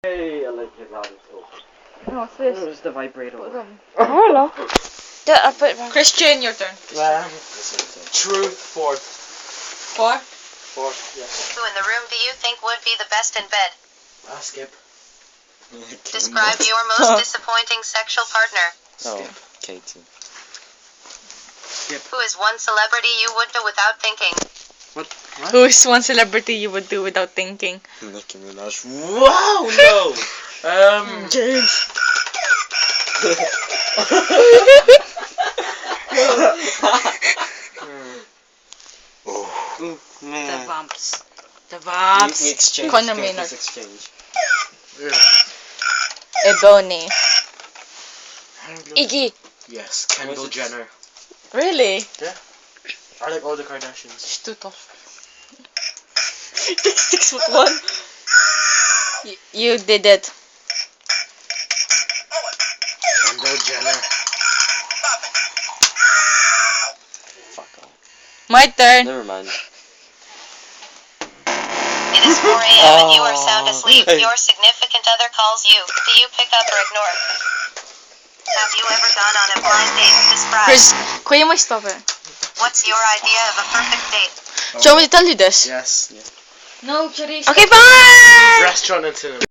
Hey, I like it loud. No, what's this? Where's the vibrator? Oh, hello. Yeah, I put it back. Christian, your turn. Truth, fourth. Four? Fourth, yes. Who in the room do you think would be the best in bed? Skip. Describe your most disappointing sexual partner. Skip. Katie. Skip. Who is one celebrity you would do without thinking? What? Who is one celebrity you would do without thinking? Nicki Minaj. Wow, no! James. The Vamps. The Vamps. We exchange. Conor Let's Maynard. exchange. Ebony. Iggy. Yes, Kendall Was it- Jenner. Really? I like all the Kardashians. She's too tough. 6'1". You did it. Kendall Jenner. Fuck off. My turn. Never mind. It is 4 a.m. and you are sound asleep. Your significant other calls you. Do you pick up or ignore? Have you ever gone on a blind date? Describe. Chris, kuya mo stop it. What's your idea of a perfect date? Do you want me to tell you this? Yes. No, Charisse. Okay, bye! Restaurant and cinema.